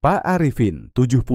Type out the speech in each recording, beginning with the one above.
Pak Arifin, 72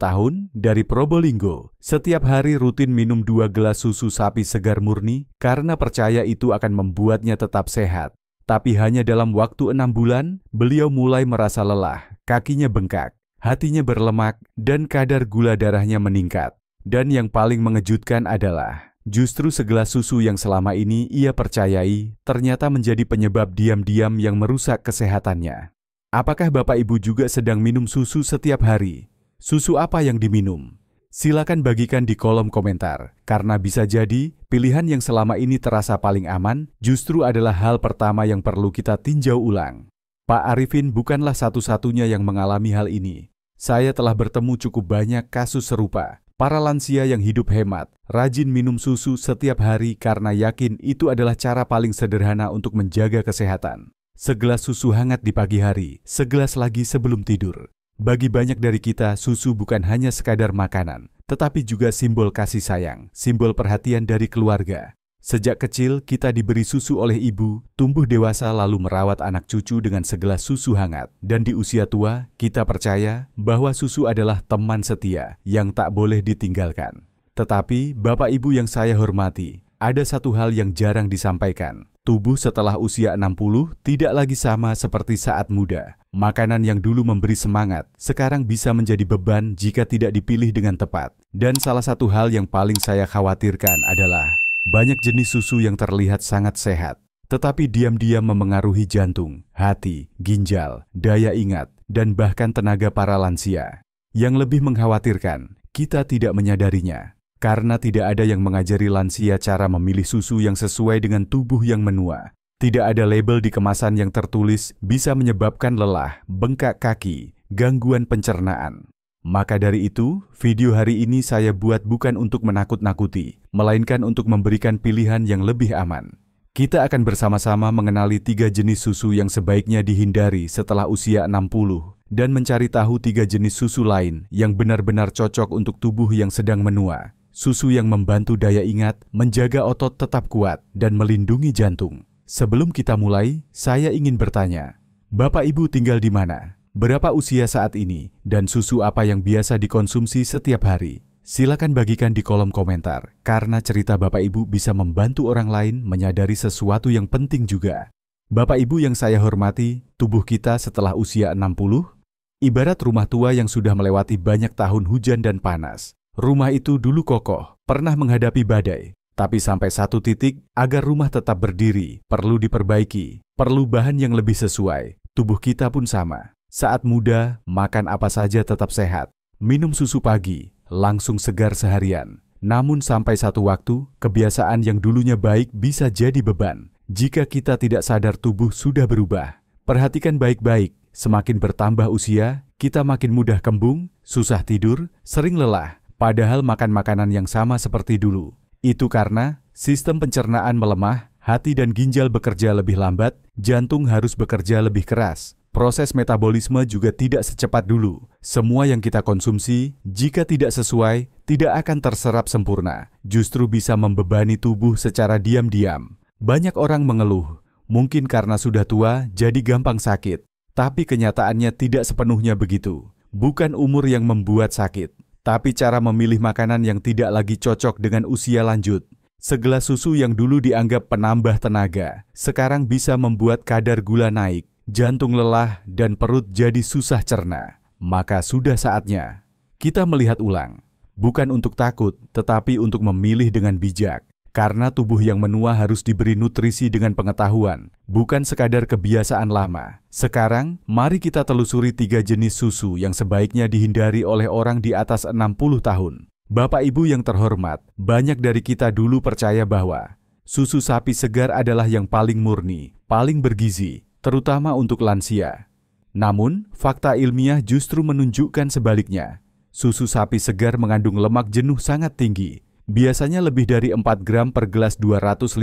tahun, dari Probolinggo, setiap hari rutin minum 2 gelas susu sapi segar murni karena percaya itu akan membuatnya tetap sehat. Tapi hanya dalam waktu 6 bulan, beliau mulai merasa lelah, kakinya bengkak, hatinya berlemak, dan kadar gula darahnya meningkat. Dan yang paling mengejutkan adalah, justru segelas susu yang selama ini ia percayai ternyata menjadi penyebab diam-diam yang merusak kesehatannya. Apakah Bapak Ibu juga sedang minum susu setiap hari? Susu apa yang diminum? Silakan bagikan di kolom komentar, karena bisa jadi pilihan yang selama ini terasa paling aman justru adalah hal pertama yang perlu kita tinjau ulang. Pak Arifin bukanlah satu-satunya yang mengalami hal ini. Saya telah bertemu cukup banyak kasus serupa. Para lansia yang hidup hemat, rajin minum susu setiap hari karena yakin itu adalah cara paling sederhana untuk menjaga kesehatan. Segelas susu hangat di pagi hari, segelas lagi sebelum tidur. Bagi banyak dari kita, susu bukan hanya sekadar makanan, tetapi juga simbol kasih sayang, simbol perhatian dari keluarga. Sejak kecil, kita diberi susu oleh ibu, tumbuh dewasa lalu merawat anak cucu dengan segelas susu hangat. Dan di usia tua, kita percaya bahwa susu adalah teman setia yang tak boleh ditinggalkan. Tetapi, Bapak Ibu yang saya hormati, ada satu hal yang jarang disampaikan. Tubuh setelah usia 60 tidak lagi sama seperti saat muda. Makanan yang dulu memberi semangat, sekarang bisa menjadi beban jika tidak dipilih dengan tepat. Dan salah satu hal yang paling saya khawatirkan adalah banyak jenis susu yang terlihat sangat sehat, tetapi diam-diam memengaruhi jantung, hati, ginjal, daya ingat, dan bahkan tenaga para lansia. Yang lebih mengkhawatirkan, kita tidak menyadarinya. Karena tidak ada yang mengajari lansia cara memilih susu yang sesuai dengan tubuh yang menua. Tidak ada label di kemasan yang tertulis bisa menyebabkan lelah, bengkak kaki, gangguan pencernaan. Maka dari itu, video hari ini saya buat bukan untuk menakut-nakuti, melainkan untuk memberikan pilihan yang lebih aman. Kita akan bersama-sama mengenali 3 jenis susu yang sebaiknya dihindari setelah usia 60 dan mencari tahu 3 jenis susu lain yang benar-benar cocok untuk tubuh yang sedang menua. Susu yang membantu daya ingat, menjaga otot tetap kuat, dan melindungi jantung. Sebelum kita mulai, saya ingin bertanya, Bapak Ibu tinggal di mana? Berapa usia saat ini? Dan susu apa yang biasa dikonsumsi setiap hari? Silakan bagikan di kolom komentar, karena cerita Bapak Ibu bisa membantu orang lain menyadari sesuatu yang penting juga. Bapak Ibu yang saya hormati, tubuh kita setelah usia 60, ibarat rumah tua yang sudah melewati banyak tahun hujan dan panas. Rumah itu dulu kokoh, pernah menghadapi badai, tapi sampai satu titik, agar rumah tetap berdiri, perlu diperbaiki, perlu bahan yang lebih sesuai. Tubuh kita pun sama. Saat muda, makan apa saja tetap sehat. Minum susu pagi, langsung segar seharian. Namun sampai satu waktu, kebiasaan yang dulunya baik bisa jadi beban. Jika kita tidak sadar tubuh sudah berubah. Perhatikan baik-baik, semakin bertambah usia, kita makin mudah kembung, susah tidur, sering lelah. Padahal makan makanan yang sama seperti dulu. Itu karena sistem pencernaan melemah, hati dan ginjal bekerja lebih lambat, jantung harus bekerja lebih keras. Proses metabolisme juga tidak secepat dulu. Semua yang kita konsumsi, jika tidak sesuai, tidak akan terserap sempurna. Justru bisa membebani tubuh secara diam-diam. Banyak orang mengeluh, mungkin karena sudah tua jadi gampang sakit. Tapi kenyataannya tidak sepenuhnya begitu. Bukan umur yang membuat sakit, tapi cara memilih makanan yang tidak lagi cocok dengan usia lanjut. Segelas susu yang dulu dianggap penambah tenaga, sekarang bisa membuat kadar gula naik, jantung lelah, dan perut jadi susah cerna. Maka sudah saatnya kita melihat ulang. Bukan untuk takut, tetapi untuk memilih dengan bijak. Karena tubuh yang menua harus diberi nutrisi dengan pengetahuan, bukan sekadar kebiasaan lama. Sekarang, mari kita telusuri 3 jenis susu yang sebaiknya dihindari oleh orang di atas 60 tahun. Bapak Ibu yang terhormat, banyak dari kita dulu percaya bahwa susu sapi segar adalah yang paling murni, paling bergizi, terutama untuk lansia. Namun, fakta ilmiah justru menunjukkan sebaliknya. Susu sapi segar mengandung lemak jenuh sangat tinggi. Biasanya lebih dari 4 gram per gelas 250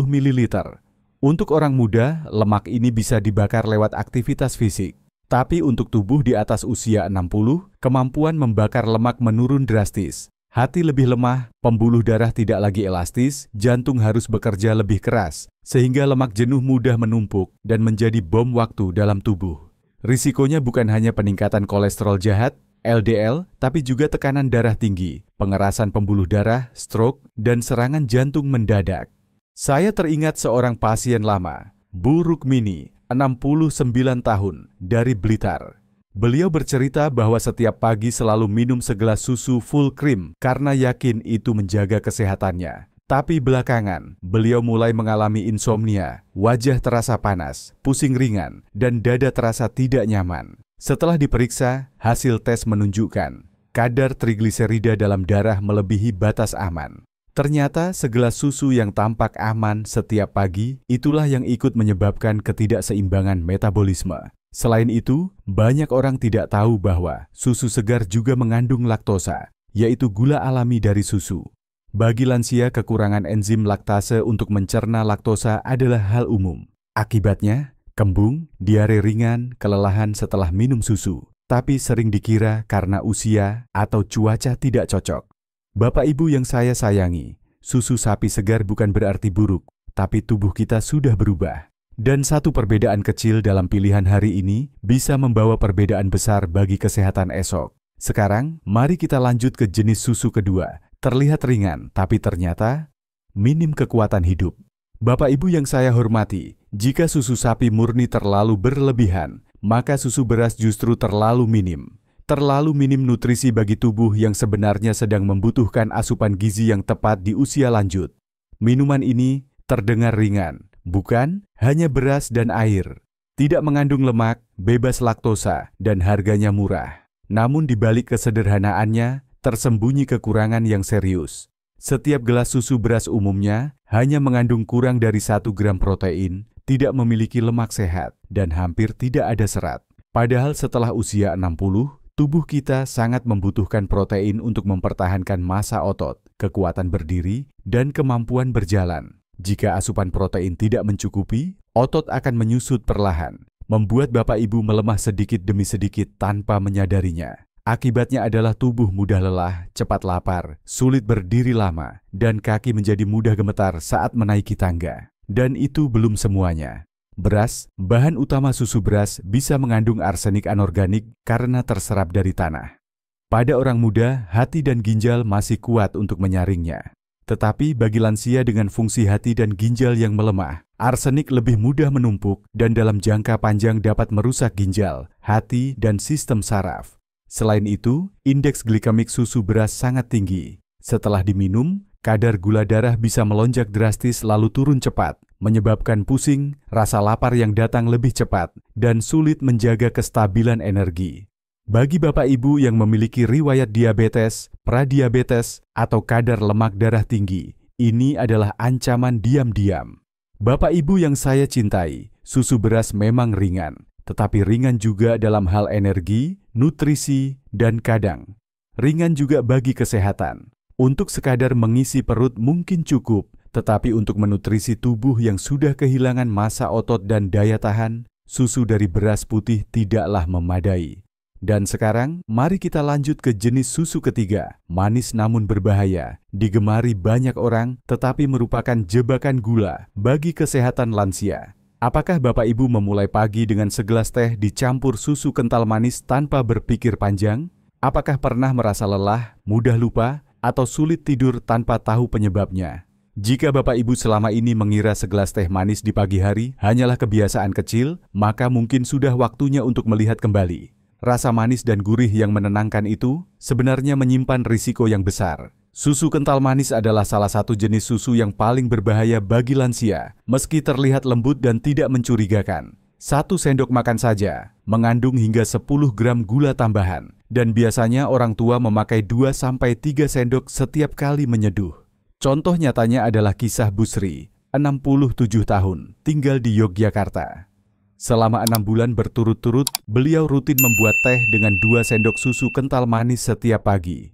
ml. Untuk orang muda, lemak ini bisa dibakar lewat aktivitas fisik. Tapi untuk tubuh di atas usia 60, kemampuan membakar lemak menurun drastis. Hati lebih lemah, pembuluh darah tidak lagi elastis, jantung harus bekerja lebih keras, sehingga lemak jenuh mudah menumpuk dan menjadi bom waktu dalam tubuh. Risikonya bukan hanya peningkatan kolesterol jahat, LDL, tapi juga tekanan darah tinggi, pengerasan pembuluh darah, stroke, dan serangan jantung mendadak. Saya teringat seorang pasien lama, Bu Rukmini, 69 tahun, dari Blitar. Beliau bercerita bahwa setiap pagi selalu minum segelas susu full cream karena yakin itu menjaga kesehatannya. Tapi belakangan, beliau mulai mengalami insomnia, wajah terasa panas, pusing ringan, dan dada terasa tidak nyaman. Setelah diperiksa, hasil tes menunjukkan kadar trigliserida dalam darah melebihi batas aman. Ternyata segelas susu yang tampak aman setiap pagi, itulah yang ikut menyebabkan ketidakseimbangan metabolisme. Selain itu, banyak orang tidak tahu bahwa susu segar juga mengandung laktosa, yaitu gula alami dari susu. Bagi lansia, kekurangan enzim laktase untuk mencerna laktosa adalah hal umum. Akibatnya, kembung, diare ringan, kelelahan setelah minum susu, tapi sering dikira karena usia atau cuaca tidak cocok. Bapak Ibu yang saya sayangi, susu sapi segar bukan berarti buruk, tapi tubuh kita sudah berubah. Dan satu perbedaan kecil dalam pilihan hari ini bisa membawa perbedaan besar bagi kesehatan esok. Sekarang, mari kita lanjut ke jenis susu kedua. Terlihat ringan, tapi ternyata minim kekuatan hidup. Bapak Ibu yang saya hormati, jika susu sapi murni terlalu berlebihan, maka susu beras justru terlalu minim. Terlalu minim nutrisi bagi tubuh yang sebenarnya sedang membutuhkan asupan gizi yang tepat di usia lanjut. Minuman ini terdengar ringan, bukan? Hanya beras dan air. Tidak mengandung lemak, bebas laktosa, dan harganya murah. Namun di balik kesederhanaannya, tersembunyi kekurangan yang serius. Setiap gelas susu beras umumnya hanya mengandung kurang dari 1 gram protein, tidak memiliki lemak sehat, dan hampir tidak ada serat. Padahal setelah usia 60, tubuh kita sangat membutuhkan protein untuk mempertahankan massa otot, kekuatan berdiri, dan kemampuan berjalan. Jika asupan protein tidak mencukupi, otot akan menyusut perlahan, membuat Bapak Ibu melemah sedikit demi sedikit tanpa menyadarinya. Akibatnya adalah tubuh mudah lelah, cepat lapar, sulit berdiri lama, dan kaki menjadi mudah gemetar saat menaiki tangga. Dan itu belum semuanya. Beras, bahan utama susu beras, bisa mengandung arsenik anorganik karena terserap dari tanah. Pada orang muda, hati dan ginjal masih kuat untuk menyaringnya. Tetapi bagi lansia dengan fungsi hati dan ginjal yang melemah, arsenik lebih mudah menumpuk dan dalam jangka panjang dapat merusak ginjal, hati, dan sistem saraf. Selain itu, indeks glikemik susu beras sangat tinggi. Setelah diminum, kadar gula darah bisa melonjak drastis lalu turun cepat, menyebabkan pusing, rasa lapar yang datang lebih cepat, dan sulit menjaga kestabilan energi. Bagi Bapak Ibu yang memiliki riwayat diabetes, pradiabetes, atau kadar lemak darah tinggi, ini adalah ancaman diam-diam. Bapak Ibu yang saya cintai, susu beras memang ringan, tetapi ringan juga dalam hal energi, nutrisi, dan kadang ringan juga bagi kesehatan. Untuk sekadar mengisi perut mungkin cukup, tetapi untuk menutrisi tubuh yang sudah kehilangan massa otot dan daya tahan, susu dari beras putih tidaklah memadai. Dan sekarang, mari kita lanjut ke jenis susu ketiga, manis namun berbahaya, digemari banyak orang, tetapi merupakan jebakan gula bagi kesehatan lansia. Apakah Bapak Ibu memulai pagi dengan segelas teh dicampur susu kental manis tanpa berpikir panjang? Apakah pernah merasa lelah, mudah lupa, atau sulit tidur tanpa tahu penyebabnya? Jika Bapak Ibu selama ini mengira segelas teh manis di pagi hari hanyalah kebiasaan kecil, maka mungkin sudah waktunya untuk melihat kembali. Rasa manis dan gurih yang menenangkan itu sebenarnya menyimpan risiko yang besar. Susu kental manis adalah salah satu jenis susu yang paling berbahaya bagi lansia, meski terlihat lembut dan tidak mencurigakan. 1 sendok makan saja mengandung hingga 10 gram gula tambahan, dan biasanya orang tua memakai 2-3 sendok setiap kali menyeduh. Contoh nyatanya adalah kisah Busri, 67 tahun, tinggal di Yogyakarta. Selama 6 bulan berturut-turut, beliau rutin membuat teh dengan 2 sendok susu kental manis setiap pagi.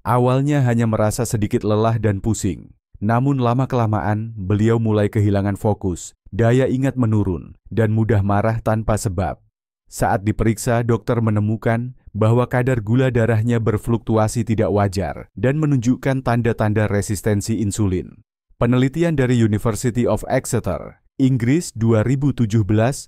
Awalnya hanya merasa sedikit lelah dan pusing, namun lama-kelamaan beliau mulai kehilangan fokus, daya ingat menurun, dan mudah marah tanpa sebab. Saat diperiksa, dokter menemukan bahwa kadar gula darahnya berfluktuasi tidak wajar dan menunjukkan tanda-tanda resistensi insulin. Penelitian dari University of Exeter, Inggris 2017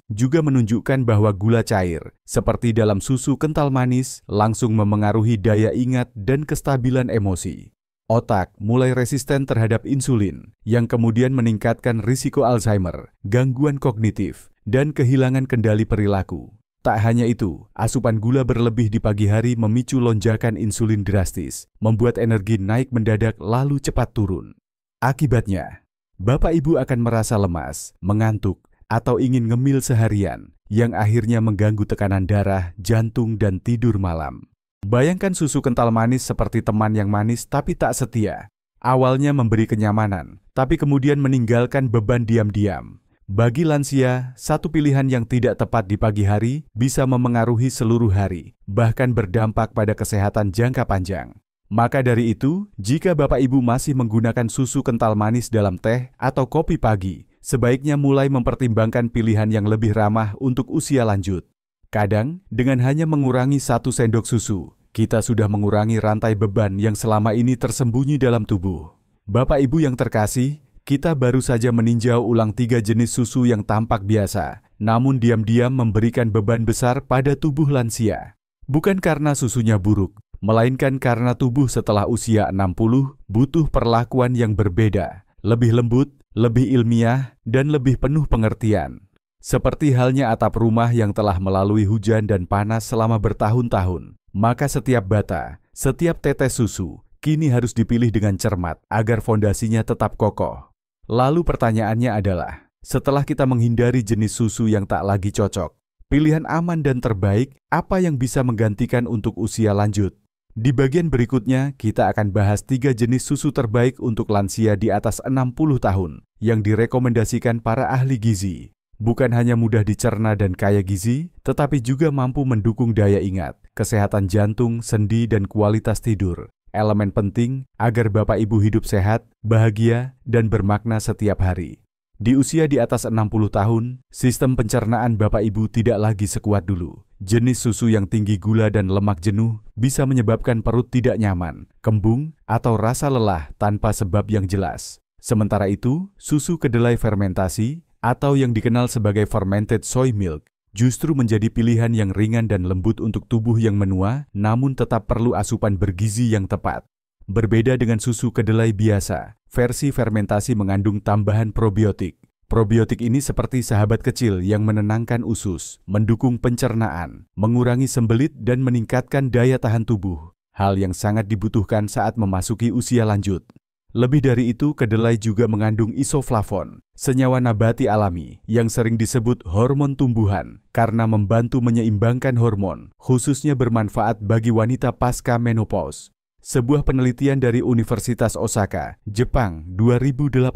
juga menunjukkan bahwa gula cair, seperti dalam susu kental manis, langsung memengaruhi daya ingat dan kestabilan emosi. Otak mulai resisten terhadap insulin, yang kemudian meningkatkan risiko Alzheimer, gangguan kognitif, dan kehilangan kendali perilaku. Tak hanya itu, asupan gula berlebih di pagi hari memicu lonjakan insulin drastis, membuat energi naik mendadak lalu cepat turun. Akibatnya, Bapak Ibu akan merasa lemas, mengantuk, atau ingin ngemil seharian, yang akhirnya mengganggu tekanan darah, jantung, dan tidur malam. Bayangkan susu kental manis seperti teman yang manis tapi tak setia. Awalnya memberi kenyamanan, tapi kemudian meninggalkan beban diam-diam. Bagi lansia, satu pilihan yang tidak tepat di pagi hari bisa memengaruhi seluruh hari, bahkan berdampak pada kesehatan jangka panjang. Maka dari itu, jika Bapak Ibu masih menggunakan susu kental manis dalam teh atau kopi pagi, sebaiknya mulai mempertimbangkan pilihan yang lebih ramah untuk usia lanjut. Kadang, dengan hanya mengurangi 1 sendok susu, kita sudah mengurangi rantai beban yang selama ini tersembunyi dalam tubuh. Bapak Ibu yang terkasih, kita baru saja meninjau ulang 3 jenis susu yang tampak biasa, namun diam-diam memberikan beban besar pada tubuh lansia. Bukan karena susunya buruk, melainkan karena tubuh setelah usia 60 butuh perlakuan yang berbeda, lebih lembut, lebih ilmiah, dan lebih penuh pengertian. Seperti halnya atap rumah yang telah melalui hujan dan panas selama bertahun-tahun, maka setiap bata, setiap tetes susu, kini harus dipilih dengan cermat agar fondasinya tetap kokoh. Lalu pertanyaannya adalah, setelah kita menghindari jenis susu yang tak lagi cocok, pilihan aman dan terbaik apa yang bisa menggantikan untuk usia lanjut? Di bagian berikutnya, kita akan bahas 3 jenis susu terbaik untuk lansia di atas 60 tahun yang direkomendasikan para ahli gizi. Bukan hanya mudah dicerna dan kaya gizi, tetapi juga mampu mendukung daya ingat, kesehatan jantung, sendi, dan kualitas tidur. Elemen penting agar Bapak Ibu hidup sehat, bahagia, dan bermakna setiap hari. Di usia di atas 60 tahun, sistem pencernaan Bapak Ibu tidak lagi sekuat dulu. Jenis susu yang tinggi gula dan lemak jenuh bisa menyebabkan perut tidak nyaman, kembung, atau rasa lelah tanpa sebab yang jelas. Sementara itu, susu kedelai fermentasi, atau yang dikenal sebagai fermented soy milk, justru menjadi pilihan yang ringan dan lembut untuk tubuh yang menua, namun tetap perlu asupan bergizi yang tepat. Berbeda dengan susu kedelai biasa, versi fermentasi mengandung tambahan probiotik. Probiotik ini seperti sahabat kecil yang menenangkan usus, mendukung pencernaan, mengurangi sembelit, dan meningkatkan daya tahan tubuh. Hal yang sangat dibutuhkan saat memasuki usia lanjut. Lebih dari itu, kedelai juga mengandung isoflavon, senyawa nabati alami yang sering disebut hormon tumbuhan karena membantu menyeimbangkan hormon, khususnya bermanfaat bagi wanita pasca menopause. Sebuah penelitian dari Universitas Osaka, Jepang, 2018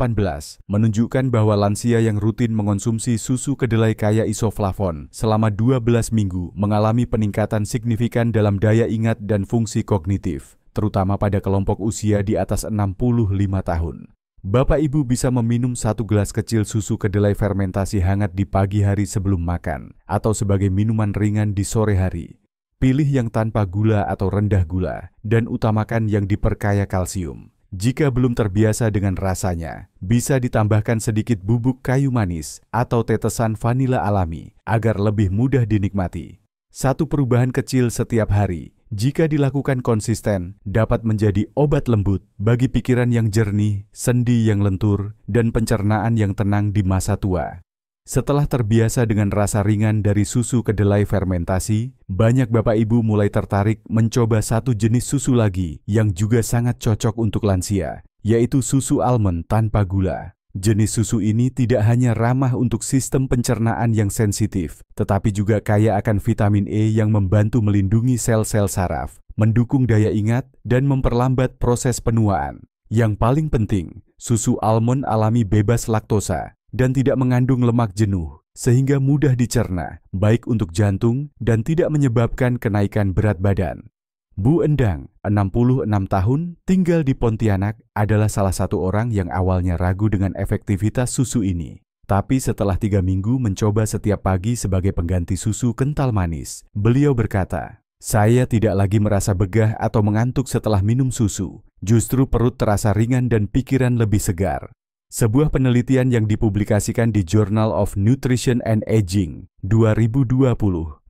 menunjukkan bahwa lansia yang rutin mengonsumsi susu kedelai kaya isoflavon selama 12 minggu mengalami peningkatan signifikan dalam daya ingat dan fungsi kognitif, terutama pada kelompok usia di atas 65 tahun. Bapak Ibu bisa meminum 1 gelas kecil susu kedelai fermentasi hangat di pagi hari sebelum makan, atau sebagai minuman ringan di sore hari. Pilih yang tanpa gula atau rendah gula, dan utamakan yang diperkaya kalsium. Jika belum terbiasa dengan rasanya, bisa ditambahkan sedikit bubuk kayu manis atau tetesan vanila alami agar lebih mudah dinikmati. Satu perubahan kecil setiap hari, jika dilakukan konsisten, dapat menjadi obat lembut bagi pikiran yang jernih, sendi yang lentur, dan pencernaan yang tenang di masa tua. Setelah terbiasa dengan rasa ringan dari susu kedelai fermentasi, banyak Bapak Ibu mulai tertarik mencoba satu jenis susu lagi yang juga sangat cocok untuk lansia, yaitu susu almond tanpa gula. Jenis susu ini tidak hanya ramah untuk sistem pencernaan yang sensitif, tetapi juga kaya akan vitamin E yang membantu melindungi sel-sel saraf, mendukung daya ingat, dan memperlambat proses penuaan. Yang paling penting, susu almond alami bebas laktosa dan tidak mengandung lemak jenuh, sehingga mudah dicerna, baik untuk jantung dan tidak menyebabkan kenaikan berat badan. Bu Endang, 66 tahun, tinggal di Pontianak, adalah salah satu orang yang awalnya ragu dengan efektivitas susu ini. Tapi setelah 3 minggu mencoba setiap pagi sebagai pengganti susu kental manis, beliau berkata, "Saya tidak lagi merasa begah atau mengantuk setelah minum susu. Justru perut terasa ringan dan pikiran lebih segar." Sebuah penelitian yang dipublikasikan di Journal of Nutrition and Aging 2020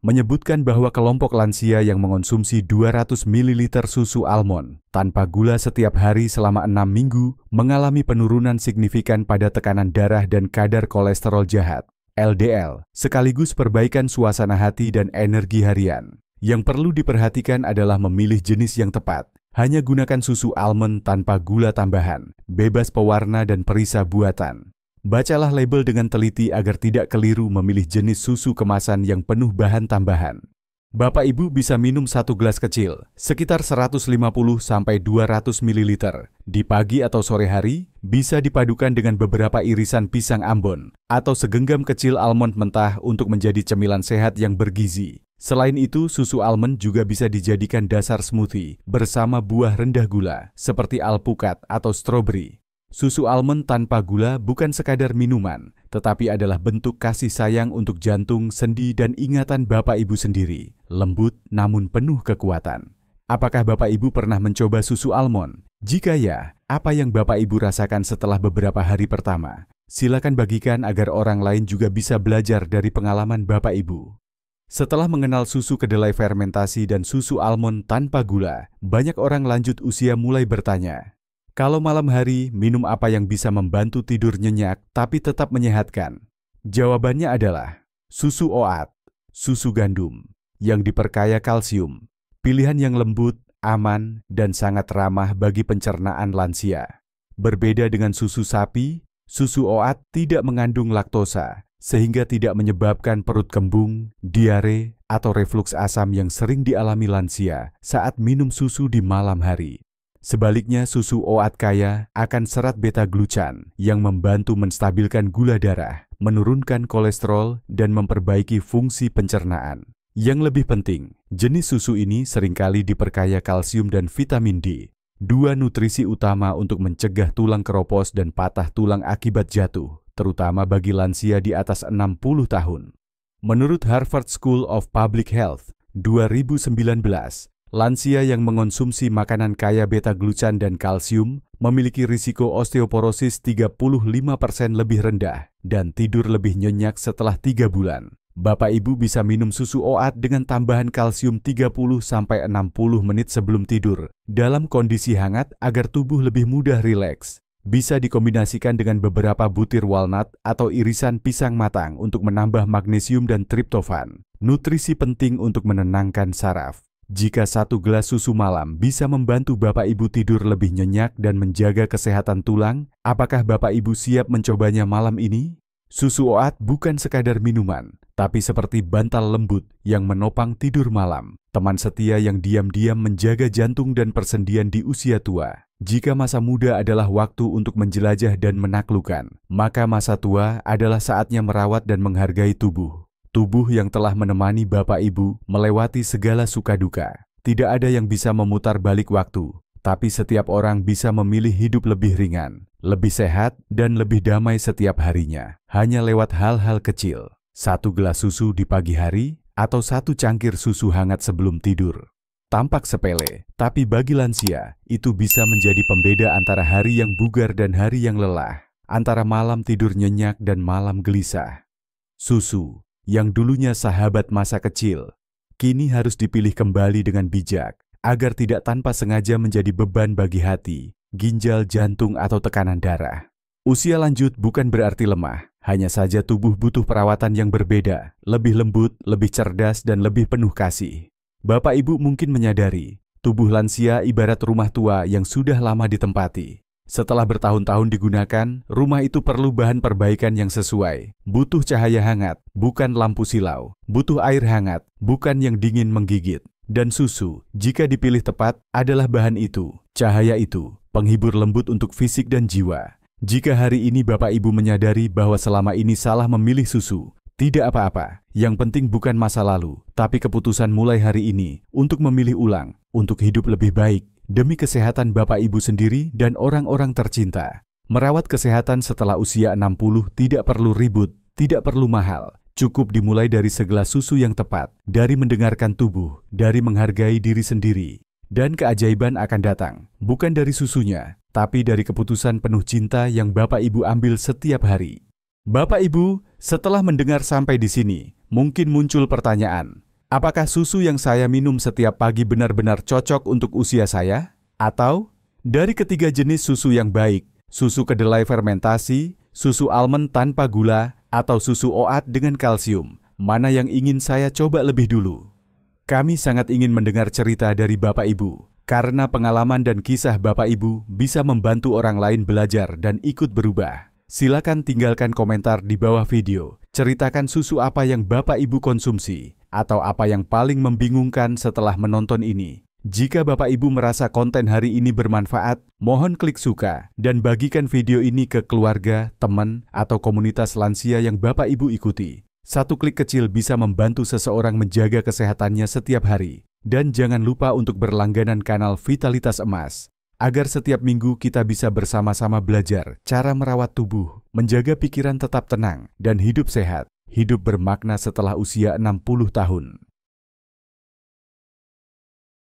menyebutkan bahwa kelompok lansia yang mengonsumsi 200 ml susu almond tanpa gula setiap hari selama 6 minggu mengalami penurunan signifikan pada tekanan darah dan kadar kolesterol jahat, LDL, sekaligus perbaikan suasana hati dan energi harian. Yang perlu diperhatikan adalah memilih jenis yang tepat. Hanya gunakan susu almond tanpa gula tambahan, bebas pewarna dan perisa buatan. Bacalah label dengan teliti agar tidak keliru memilih jenis susu kemasan yang penuh bahan tambahan. Bapak Ibu bisa minum 1 gelas kecil, sekitar 150-200 ml. Di pagi atau sore hari, bisa dipadukan dengan beberapa irisan pisang Ambon atau segenggam kecil almond mentah untuk menjadi cemilan sehat yang bergizi. Selain itu, susu almond juga bisa dijadikan dasar smoothie bersama buah rendah gula seperti alpukat atau stroberi. Susu almond tanpa gula bukan sekadar minuman, tetapi adalah bentuk kasih sayang untuk jantung, sendi, dan ingatan Bapak Ibu sendiri. Lembut namun penuh kekuatan. Apakah Bapak Ibu pernah mencoba susu almond? Jika ya, apa yang Bapak Ibu rasakan setelah beberapa hari pertama? Silakan bagikan agar orang lain juga bisa belajar dari pengalaman Bapak Ibu. Setelah mengenal susu kedelai fermentasi dan susu almond tanpa gula, banyak orang lanjut usia mulai bertanya, kalau malam hari minum apa yang bisa membantu tidur nyenyak tapi tetap menyehatkan? Jawabannya adalah susu OAT, susu gandum, yang diperkaya kalsium, pilihan yang lembut, aman, dan sangat ramah bagi pencernaan lansia. Berbeda dengan susu sapi, susu OAT tidak mengandung laktosa, sehingga tidak menyebabkan perut kembung, diare, atau refluks asam yang sering dialami lansia saat minum susu di malam hari. Sebaliknya, susu OAT kaya akan serat beta-glucan yang membantu menstabilkan gula darah, menurunkan kolesterol, dan memperbaiki fungsi pencernaan. Yang lebih penting, jenis susu ini seringkali diperkaya kalsium dan vitamin D, dua nutrisi utama untuk mencegah tulang keropos dan patah tulang akibat jatuh, terutama bagi lansia di atas 60 tahun. Menurut Harvard School of Public Health 2019, lansia yang mengonsumsi makanan kaya beta-glucan dan kalsium memiliki risiko osteoporosis 35% lebih rendah dan tidur lebih nyenyak setelah 3 bulan. Bapak Ibu bisa minum susu OAT dengan tambahan kalsium 30-60 menit sebelum tidur dalam kondisi hangat agar tubuh lebih mudah rileks. Bisa dikombinasikan dengan beberapa butir walnut atau irisan pisang matang untuk menambah magnesium dan triptofan, nutrisi penting untuk menenangkan saraf. Jika 1 gelas susu malam bisa membantu Bapak Ibu tidur lebih nyenyak dan menjaga kesehatan tulang, apakah Bapak Ibu siap mencobanya malam ini? Susu OAT bukan sekadar minuman, tapi seperti bantal lembut yang menopang tidur malam, teman setia yang diam-diam menjaga jantung dan persendian di usia tua. Jika masa muda adalah waktu untuk menjelajah dan menaklukkan, maka masa tua adalah saatnya merawat dan menghargai tubuh. Tubuh yang telah menemani Bapak Ibu melewati segala suka duka. Tidak ada yang bisa memutar balik waktu, tapi setiap orang bisa memilih hidup lebih ringan, lebih sehat, dan lebih damai setiap harinya. Hanya lewat hal-hal kecil. 1 gelas susu di pagi hari, atau 1 cangkir susu hangat sebelum tidur. Tampak sepele, tapi bagi lansia, itu bisa menjadi pembeda antara hari yang bugar dan hari yang lelah, antara malam tidur nyenyak dan malam gelisah. Susu, yang dulunya sahabat masa kecil, kini harus dipilih kembali dengan bijak, agar tidak tanpa sengaja menjadi beban bagi hati, ginjal, jantung, atau tekanan darah. Usia lanjut bukan berarti lemah, hanya saja tubuh butuh perawatan yang berbeda, lebih lembut, lebih cerdas, dan lebih penuh kasih. Bapak Ibu mungkin menyadari, tubuh lansia ibarat rumah tua yang sudah lama ditempati. Setelah bertahun-tahun digunakan, rumah itu perlu bahan perbaikan yang sesuai. Butuh cahaya hangat, bukan lampu silau. Butuh air hangat, bukan yang dingin menggigit. Dan susu, jika dipilih tepat, adalah bahan itu, cahaya itu, penghibur lembut untuk fisik dan jiwa. Jika hari ini Bapak Ibu menyadari bahwa selama ini salah memilih susu, tidak apa-apa, yang penting bukan masa lalu, tapi keputusan mulai hari ini untuk memilih ulang, untuk hidup lebih baik, demi kesehatan Bapak Ibu sendiri dan orang-orang tercinta. Merawat kesehatan setelah usia 60 tidak perlu ribut, tidak perlu mahal. Cukup dimulai dari segelas susu yang tepat, dari mendengarkan tubuh, dari menghargai diri sendiri. dan keajaiban akan datang, bukan dari susunya, tapi dari keputusan penuh cinta yang Bapak Ibu ambil setiap hari. Bapak Ibu, setelah mendengar sampai di sini, mungkin muncul pertanyaan, apakah susu yang saya minum setiap pagi benar-benar cocok untuk usia saya? Atau, dari ketiga jenis susu yang baik, susu kedelai fermentasi, susu almond tanpa gula, atau susu oat dengan kalsium, mana yang ingin saya coba lebih dulu? Kami sangat ingin mendengar cerita dari Bapak Ibu, karena pengalaman dan kisah Bapak Ibu bisa membantu orang lain belajar dan ikut berubah. Silakan tinggalkan komentar di bawah video, ceritakan susu apa yang Bapak Ibu konsumsi, atau apa yang paling membingungkan setelah menonton ini. Jika Bapak Ibu merasa konten hari ini bermanfaat, mohon klik suka dan bagikan video ini ke keluarga, teman, atau komunitas lansia yang Bapak Ibu ikuti. Satu klik kecil bisa membantu seseorang menjaga kesehatannya setiap hari. Dan jangan lupa untuk berlangganan kanal Vitalitas Emas, agar setiap minggu kita bisa bersama-sama belajar cara merawat tubuh, menjaga pikiran tetap tenang, dan hidup sehat, hidup bermakna setelah usia 60 tahun.